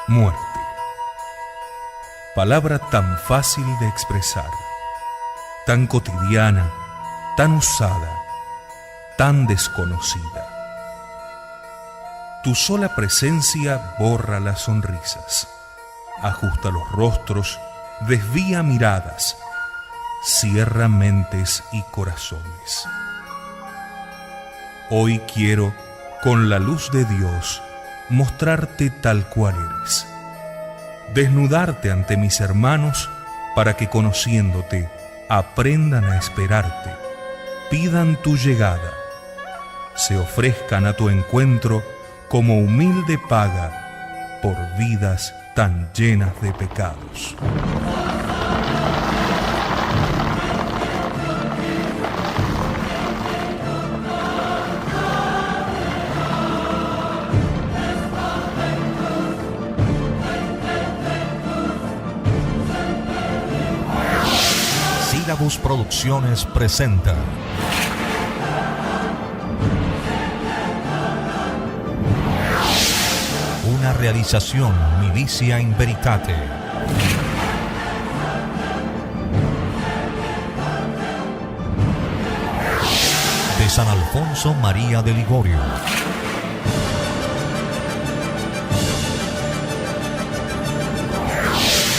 Muerte. Palabra tan fácil de expresar, tan cotidiana, tan usada, tan desconocida. Tu sola presencia borra las sonrisas, ajusta los rostros, desvía miradas, cierra mentes y corazones. Hoy quiero, con la luz de Dios, mostrarte tal cual eres. Desnudarte ante mis hermanos para que, conociéndote, aprendan a esperarte, pidan tu llegada, se ofrezcan a tu encuentro como humilde paga por vidas tan llenas de pecados. Sílabus Producciones presenta una realización Milicia in Veritate. De San Alfonso María de Ligorio.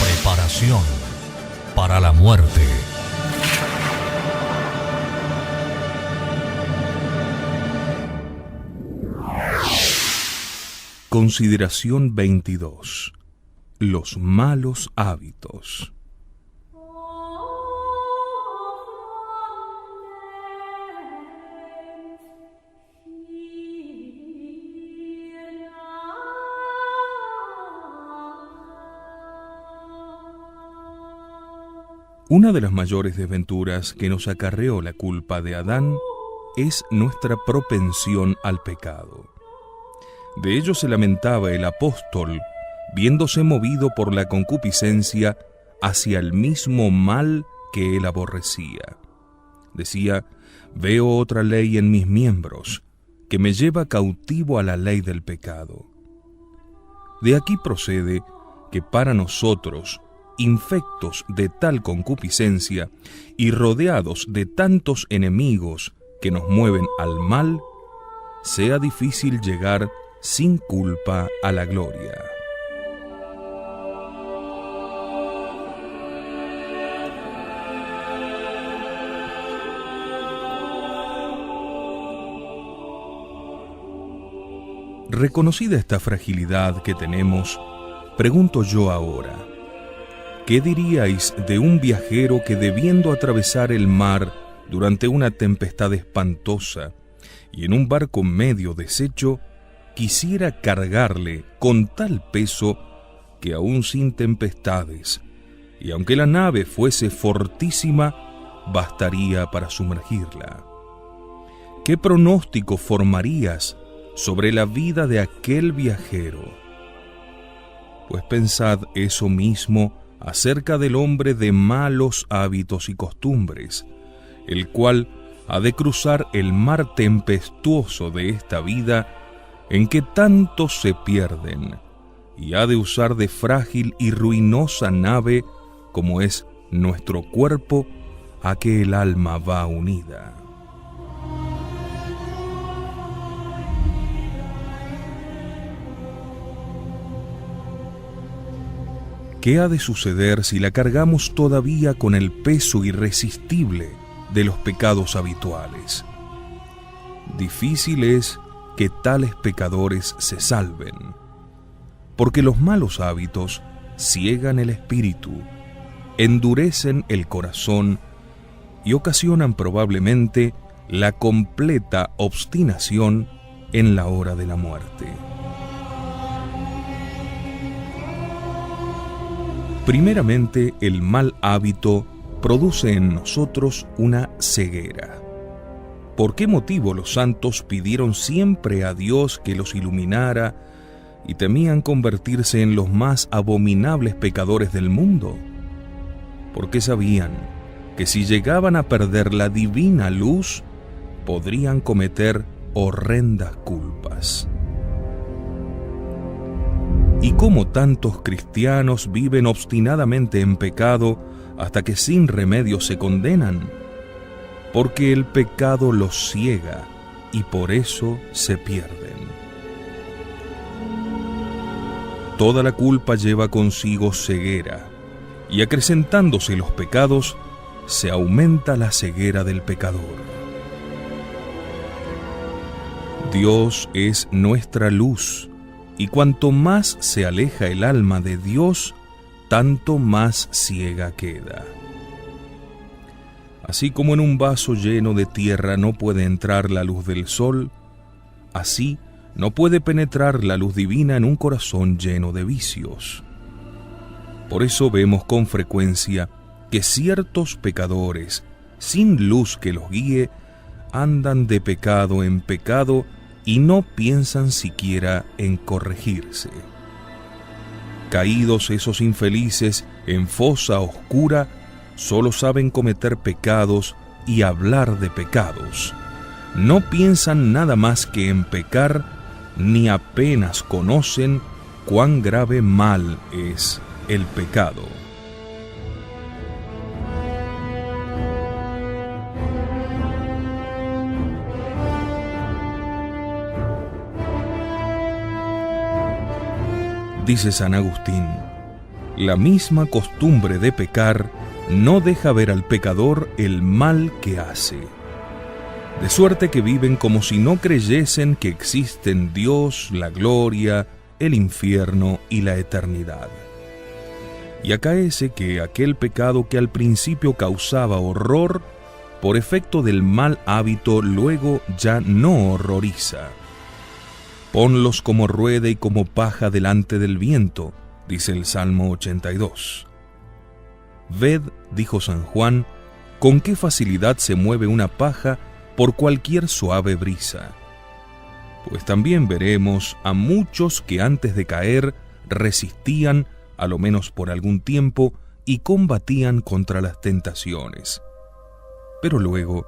Preparación para la muerte. Consideración 22. Los malos hábitos. Una de las mayores desventuras que nos acarreó la culpa de Adán es nuestra propensión al pecado. De ello se lamentaba el apóstol, viéndose movido por la concupiscencia hacia el mismo mal que él aborrecía. Decía: veo otra ley en mis miembros, que me lleva cautivo a la ley del pecado. De aquí procede que para nosotros, infectos de tal concupiscencia y rodeados de tantos enemigos que nos mueven al mal, sea difícil llegar sin culpa a la gloria. Reconocida esta fragilidad que tenemos, pregunto yo ahora: ¿qué diríais de un viajero que, debiendo atravesar el mar durante una tempestad espantosa y en un barco medio deshecho, quisiera cargarle con tal peso que aún sin tempestades, y aunque la nave fuese fortísima, bastaría para sumergirla? ¿Qué pronóstico formarías sobre la vida de aquel viajero? Pues pensad eso mismo acerca del hombre de malos hábitos y costumbres, el cual ha de cruzar el mar tempestuoso de esta vida en que tantos se pierden, y ha de usar de frágil y ruinosa nave como es nuestro cuerpo, a que el alma va unida. ¿Qué ha de suceder si la cargamos todavía con el peso irresistible de los pecados habituales? Difícil es que tales pecadores se salven, porque los malos hábitos ciegan el espíritu, endurecen el corazón y ocasionan probablemente la completa obstinación en la hora de la muerte. Primeramente, el mal hábito produce en nosotros una ceguera. ¿Por qué motivo los santos pidieron siempre a Dios que los iluminara y temían convertirse en los más abominables pecadores del mundo? Porque sabían que si llegaban a perder la divina luz, podrían cometer horrendas culpas. y cómo tantos cristianos viven obstinadamente en pecado hasta que sin remedio se condenan, porque el pecado los ciega y por eso se pierden. Toda la culpa lleva consigo ceguera, y acrecentándose los pecados, se aumenta la ceguera del pecador. Dios es nuestra luz, y cuanto más se aleja el alma de Dios, tanto más ciega queda. Así como en un vaso lleno de tierra no puede entrar la luz del sol, así no puede penetrar la luz divina en un corazón lleno de vicios. Por eso vemos con frecuencia que ciertos pecadores, sin luz que los guíe, andan de pecado en pecado y no piensan siquiera en corregirse. Caídos esos infelices en fosa oscura, solo saben cometer pecados y hablar de pecados. No piensan nada más que en pecar, ni apenas conocen cuán grave mal es el pecado. Dice San Agustín: la misma costumbre de pecar no deja ver al pecador el mal que hace, de suerte que viven como si no creyesen que existen Dios, la gloria, el infierno y la eternidad. Y acaece que aquel pecado que al principio causaba horror, por efecto del mal hábito luego ya no horroriza. Ponlos como rueda y como paja delante del viento, dice el Salmo 82. Ved, dijo San Juan, con qué facilidad se mueve una paja por cualquier suave brisa. Pues también veremos a muchos que antes de caer resistían, a lo menos por algún tiempo, y combatían contra las tentaciones. Pero luego,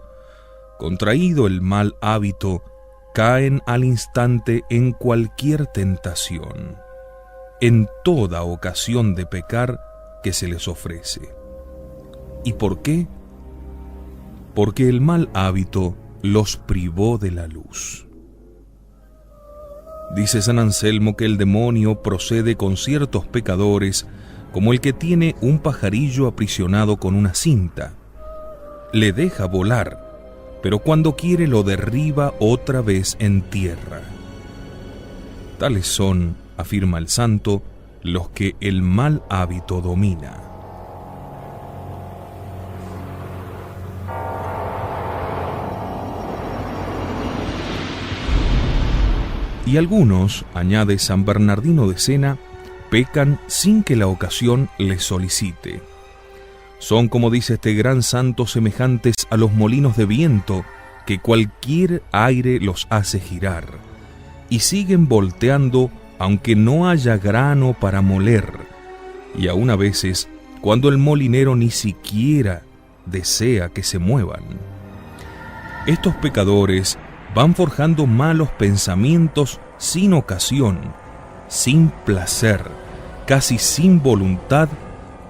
contraído el mal hábito, caen al instante en cualquier tentación, en toda ocasión de pecar que se les ofrece. ¿Y por qué? Porque el mal hábito los privó de la luz. Dice San Anselmo que el demonio procede con ciertos pecadores como el que tiene un pajarillo aprisionado con una cinta. Le deja volar, pero cuando quiere lo derriba otra vez en tierra. Tales son, afirma el santo, los que el mal hábito domina. Y algunos, añade San Bernardino de Sena, pecan sin que la ocasión les solicite. Son, como dice este gran santo, semejantes a los molinos de viento que cualquier aire los hace girar, y siguen volteando aunque no haya grano para moler, y aun a veces cuando el molinero ni siquiera desea que se muevan. Estos pecadores van forjando malos pensamientos sin ocasión, sin placer, casi sin voluntad,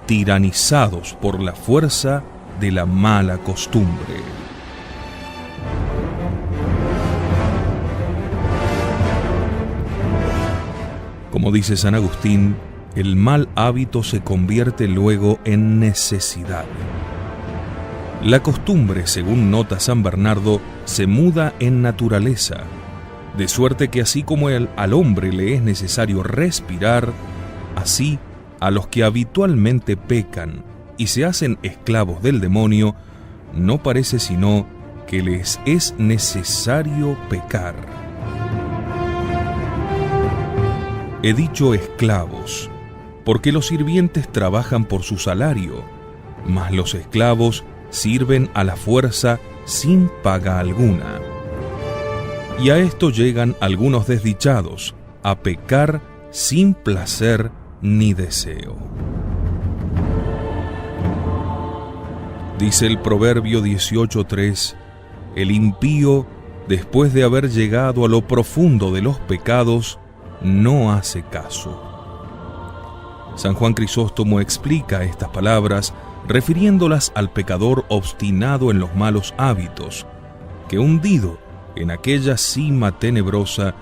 tiranizados por la fuerza de la mala costumbre. Como dice San Agustín, el mal hábito se convierte luego en necesidad. La costumbre, según nota San Bernardo, se muda en naturaleza, de suerte que así como al hombre le es necesario respirar, así a los que habitualmente pecan y se hacen esclavos del demonio, no parece sino que les es necesario pecar. He dicho esclavos, porque los sirvientes trabajan por su salario, mas los esclavos sirven a la fuerza sin paga alguna. Y a esto llegan algunos desdichados, a pecar sin placer ni deseo. Dice el Proverbio 18:3, el impío, después de haber llegado a lo profundo de los pecados, no hace caso, San Juan Crisóstomo explica estas palabras refiriéndolas al pecador obstinado en los malos hábitos, que hundido en aquella cima tenebrosa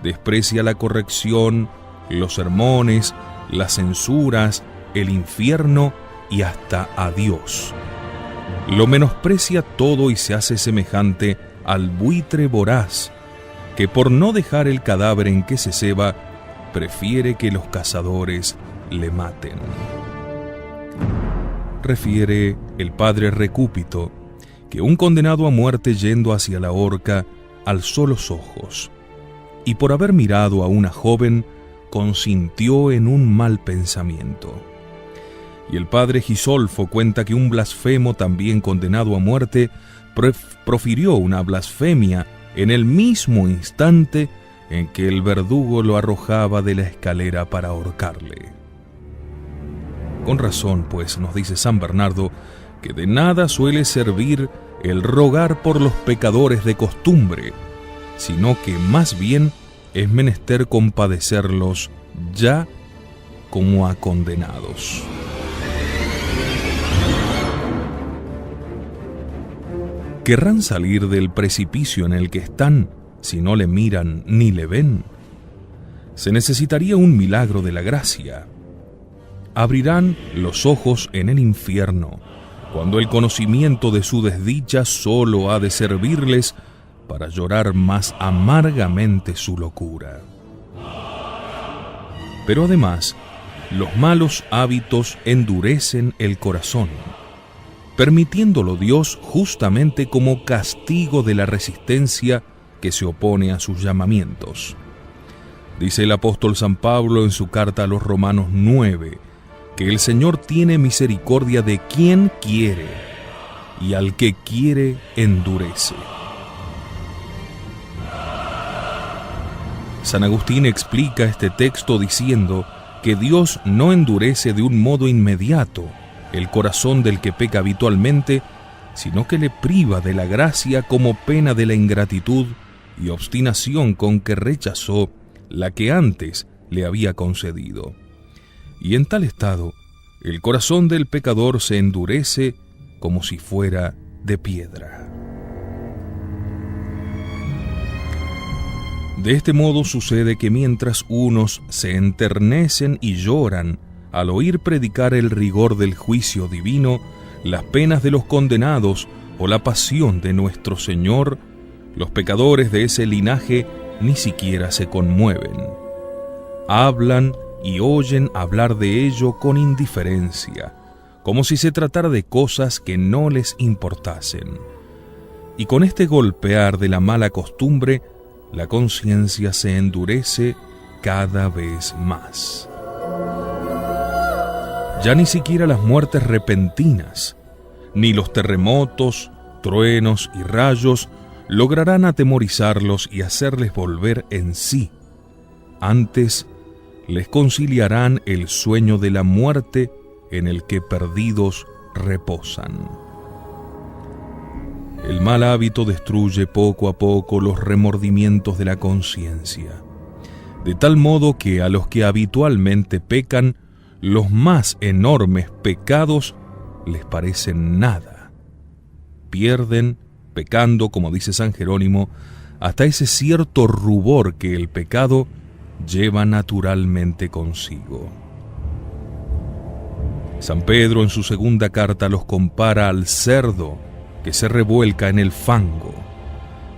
desprecia la corrección, los sermones, las censuras, el infierno y hasta a Dios. Lo menosprecia todo y se hace semejante al buitre voraz, que por no dejar el cadáver en que se ceba, prefiere que los cazadores le maten. Refiere el padre Recúpito que un condenado a muerte yendo hacia la horca alzó los ojos y por haber mirado a una joven consintió en un mal pensamiento. Y el padre Gisolfo cuenta que un blasfemo también condenado a muerte profirió una blasfemia en el mismo instante en que el verdugo lo arrojaba de la escalera para ahorcarle. Con razón, pues, nos dice San Bernardo, que de nada suele servir el rogar por los pecadores de costumbre, sino que más bien es menester compadecerlos ya como a condenados. ¿Querrán salir del precipicio en el que están si no le miran ni le ven? Se necesitaría un milagro de la gracia. Abrirán los ojos en el infierno, cuando el conocimiento de su desdicha solo ha de servirles para llorar más amargamente su locura. Pero además, los malos hábitos endurecen el corazón, permitiéndolo Dios justamente como castigo de la resistencia que se opone a sus llamamientos. Dice el apóstol San Pablo en su carta a los Romanos 9, que el Señor tiene misericordia de quien quiere, y al que quiere endurece. San Agustín explica este texto diciendo que Dios no endurece de un modo inmediato el corazón del que peca habitualmente, sino que le priva de la gracia como pena de la ingratitud y obstinación con que rechazó la que antes le había concedido. Y en tal estado, el corazón del pecador se endurece como si fuera de piedra. De este modo sucede que mientras unos se enternecen y lloran al oír predicar el rigor del juicio divino, las penas de los condenados o la pasión de nuestro Señor, los pecadores de ese linaje ni siquiera se conmueven. Hablan y oyen hablar de ello con indiferencia, como si se tratara de cosas que no les importasen. Y con este golpear de la mala costumbre, la conciencia se endurece cada vez más. Ya ni siquiera las muertes repentinas, ni los terremotos, truenos y rayos lograrán atemorizarlos y hacerles volver en sí. Antes, les conciliarán el sueño de la muerte en el que perdidos reposan. El mal hábito destruye poco a poco los remordimientos de la conciencia, de tal modo que a los que habitualmente pecan, los más enormes pecados les parecen nada. Pierden, pecando, como dice San Jerónimo, hasta ese cierto rubor que el pecado lleva naturalmente consigo. San Pedro en su segunda carta los compara al cerdo que se revuelca en el fango,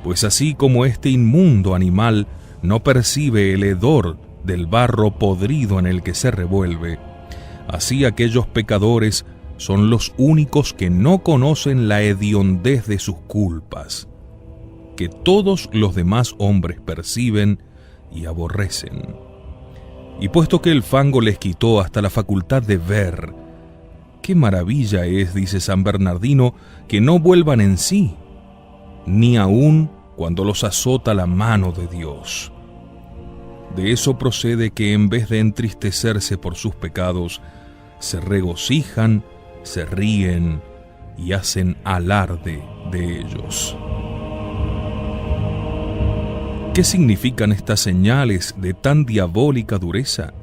pues así como este inmundo animal no percibe el hedor del barro podrido en el que se revuelve, así aquellos pecadores son los únicos que no conocen la hediondez de sus culpas, que todos los demás hombres perciben y aborrecen. Y puesto que el fango les quitó hasta la facultad de ver, qué maravilla es, dice San Bernardino, que no vuelvan en sí, ni aun cuando los azota la mano de Dios. De eso procede que en vez de entristecerse por sus pecados, se regocijan, se ríen y hacen alarde de ellos. ¿Qué significan estas señales de tan diabólica dureza?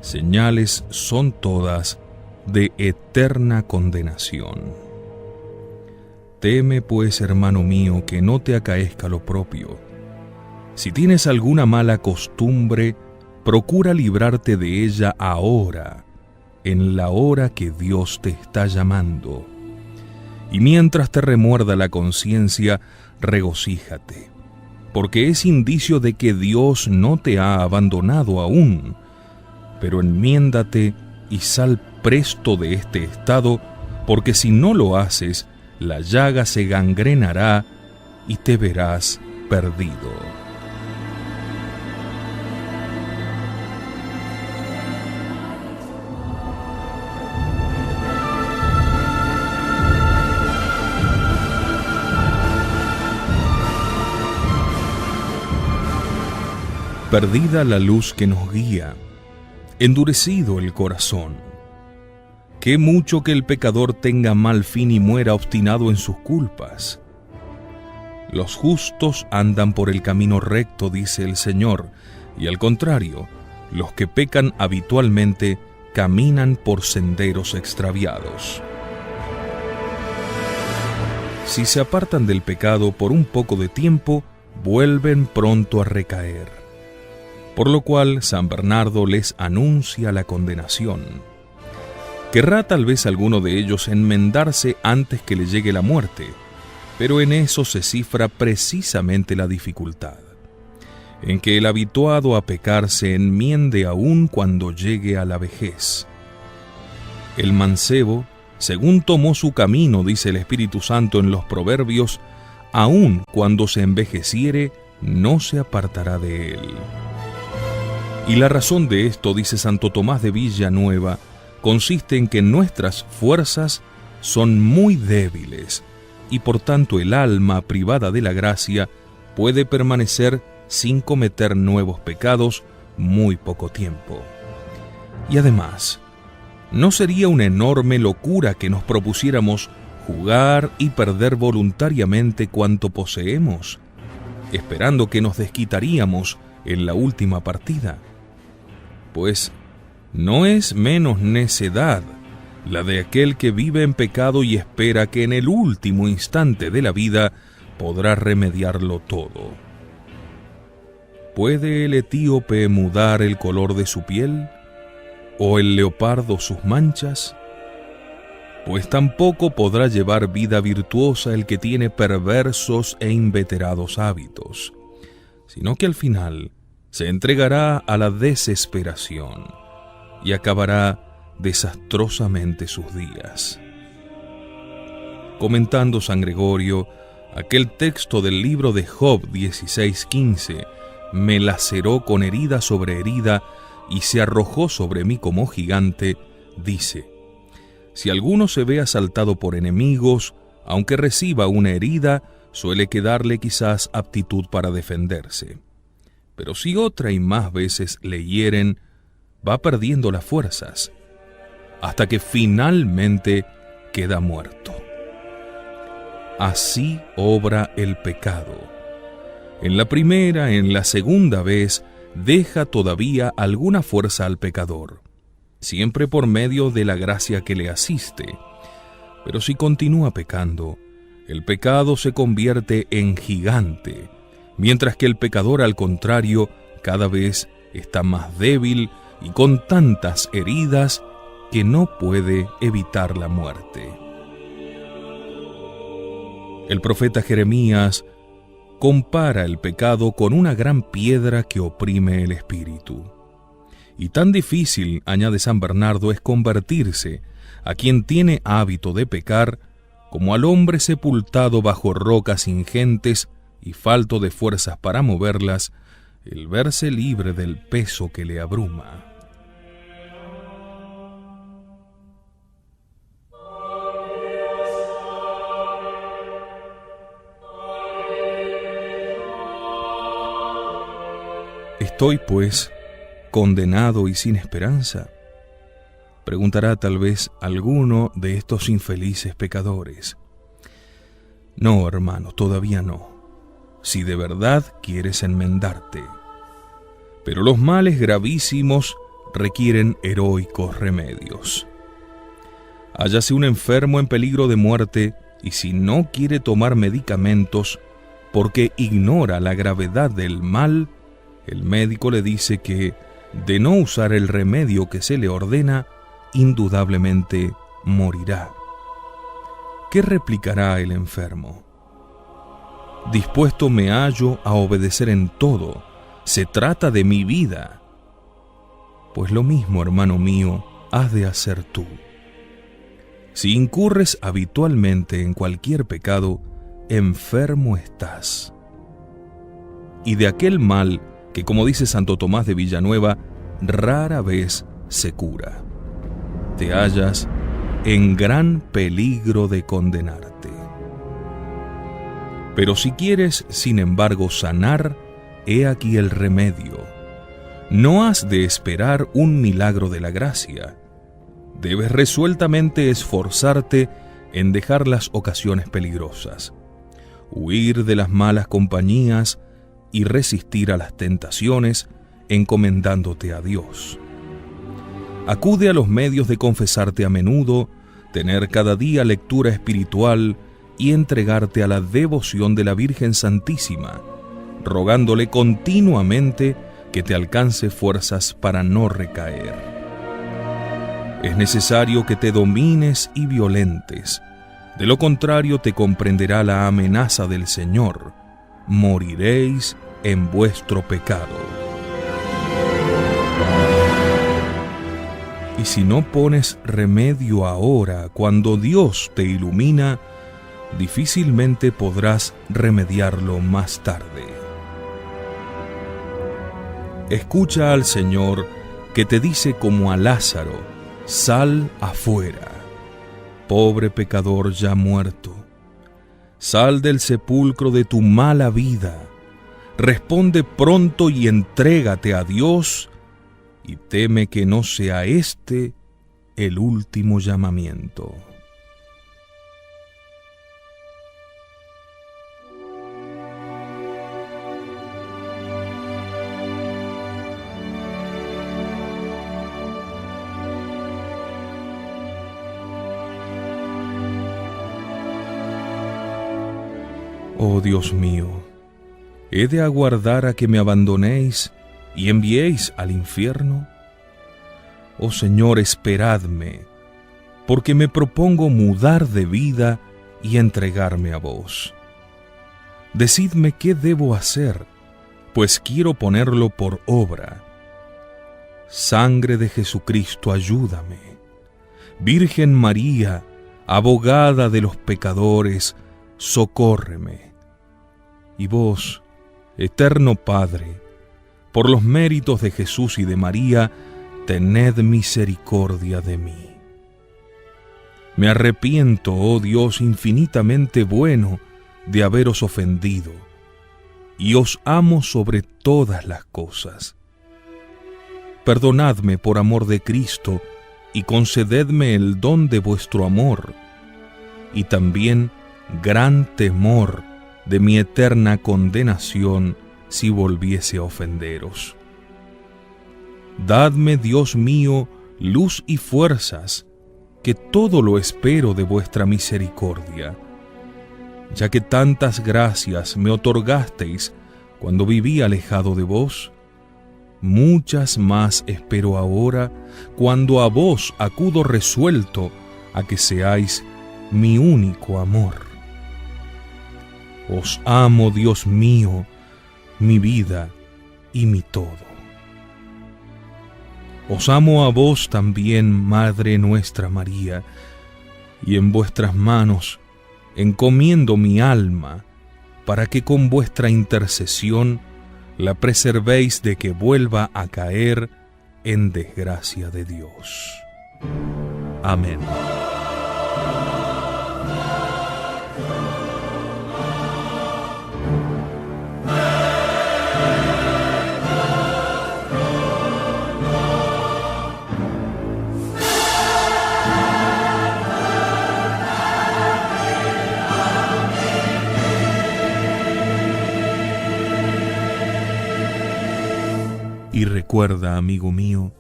señales son todas de eterna condenación. Teme, pues, hermano mío, que no te acaezca lo propio. Si tienes alguna mala costumbre, procura librarte de ella ahora, en la hora que Dios te está llamando. Y mientras te remuerda la conciencia, regocíjate, porque es indicio de que Dios no te ha abandonado aún. Pero enmiéndate y sal presto de este estado, porque si no lo haces, la llaga se gangrenará y te verás perdido. Perdida la luz que nos guía, endurecido el corazón. Qué mucho que el pecador tenga mal fin y muera obstinado en sus culpas. Los justos andan por el camino recto, dice el Señor, y al contrario, los que pecan habitualmente caminan por senderos extraviados. Si se apartan del pecado por un poco de tiempo, vuelven pronto a recaer. Por lo cual San Bernardo les anuncia la condenación. Querrá tal vez alguno de ellos enmendarse antes que le llegue la muerte, pero en eso se cifra precisamente la dificultad, en que el habituado a pecar se enmiende aún cuando llegue a la vejez. El mancebo, según tomó su camino, dice el Espíritu Santo en los Proverbios, aun cuando se envejeciere, no se apartará de él. Y la razón de esto, dice Santo Tomás de Villanueva, consiste en que nuestras fuerzas son muy débiles y por tanto el alma privada de la gracia puede permanecer sin cometer nuevos pecados muy poco tiempo. Y además, ¿no sería una enorme locura que nos propusiéramos jugar y perder voluntariamente cuanto poseemos, esperando que nos desquitaríamos en la última partida? Pues no es menos necedad la de aquel que vive en pecado y espera que en el último instante de la vida podrá remediarlo todo. ¿Puede el etíope mudar el color de su piel? ¿O el leopardo sus manchas? Pues tampoco podrá llevar vida virtuosa el que tiene perversos e inveterados hábitos, sino que al final se entregará a la desesperación y acabará desastrosamente sus días. Comentando San Gregorio aquel texto del libro de Job 16:15, me laceró con herida sobre herida y se arrojó sobre mí como gigante, dice: si alguno se ve asaltado por enemigos, aunque reciba una herida, suele quedarle quizás aptitud para defenderse. Pero si otra y más veces le hieren, va perdiendo las fuerzas, hasta que finalmente queda muerto. Así obra el pecado. En la primera, en la segunda vez, deja todavía alguna fuerza al pecador, siempre por medio de la gracia que le asiste. Pero si continúa pecando, el pecado se convierte en gigante, mientras que el pecador, al contrario, cada vez está más débil y con tantas heridas que no puede evitar la muerte. El profeta Jeremías compara el pecado con una gran piedra que oprime el espíritu. Y tan difícil, añade San Bernardo, es convertirse a quien tiene hábito de pecar, como al hombre sepultado bajo rocas ingentes y falto de fuerzas para moverlas, el verse libre del peso que le abruma. ¿Estoy, pues, condenado y sin esperanza? Preguntará tal vez alguno de estos infelices pecadores. No, hermano, todavía no, si de verdad quieres enmendarte. Pero los males gravísimos requieren heroicos remedios. Hállase un enfermo en peligro de muerte y si no quiere tomar medicamentos porque ignora la gravedad del mal, el médico le dice que, de no usar el remedio que se le ordena, indudablemente morirá. ¿Qué replicará el enfermo? Dispuesto me hallo a obedecer en todo. Se trata de mi vida. Pues lo mismo, hermano mío, has de hacer tú. Si incurres habitualmente en cualquier pecado, enfermo estás. Y de aquel mal que, como dice Santo Tomás de Villanueva, rara vez se cura, te hallas en gran peligro de condenarte. Pero si quieres, sin embargo, sanar, he aquí el remedio. No has de esperar un milagro de la gracia. Debes resueltamente esforzarte en dejar las ocasiones peligrosas, huir de las malas compañías y resistir a las tentaciones, encomendándote a Dios. Acude a los medios de confesarte a menudo, tener cada día lectura espiritual y entregarte a la devoción de la Virgen Santísima, rogándole continuamente que te alcance fuerzas para no recaer. Es necesario que te domines y violentes, de lo contrario te comprenderá la amenaza del Señor: moriréis en vuestro pecado. Y si no pones remedio ahora, cuando Dios te ilumina, difícilmente podrás remediarlo más tarde. Escucha al Señor que te dice como a Lázaro: sal afuera, pobre pecador ya muerto. Sal del sepulcro de tu mala vida, responde pronto y entrégate a Dios, y teme que no sea este el último llamamiento. Oh Dios mío, ¿he de aguardar a que me abandonéis y enviéis al infierno? Oh Señor, esperadme, porque me propongo mudar de vida y entregarme a vos. Decidme qué debo hacer, pues quiero ponerlo por obra. Sangre de Jesucristo, ayúdame. Virgen María, abogada de los pecadores, socórreme. Y vos, eterno Padre, por los méritos de Jesús y de María, tened misericordia de mí. Me arrepiento, oh Dios infinitamente bueno, de haberos ofendido, y os amo sobre todas las cosas. Perdonadme por amor de Cristo, y concededme el don de vuestro amor, y también gran temor de mi eterna condenación si volviese a ofenderos. Dadme, Dios mío, luz y fuerzas, que todo lo espero de vuestra misericordia, ya que tantas gracias me otorgasteis cuando viví alejado de vos. Muchas más espero ahora, cuando a vos acudo resuelto a que seáis mi único amor. Os amo, Dios mío, mi vida y mi todo. Os amo a vos también, Madre nuestra María, y en vuestras manos encomiendo mi alma, para que con vuestra intercesión la preservéis de que vuelva a caer en desgracia de Dios. Amén. Y recuerda, amigo mío,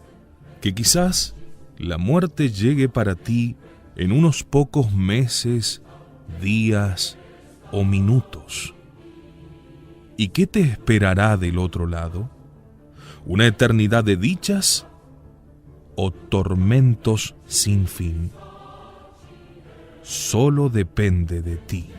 que quizás la muerte llegue para ti en unos pocos meses, días o minutos. ¿Y qué te esperará del otro lado? ¿Una eternidad de dichas o tormentos sin fin? Solo depende de ti.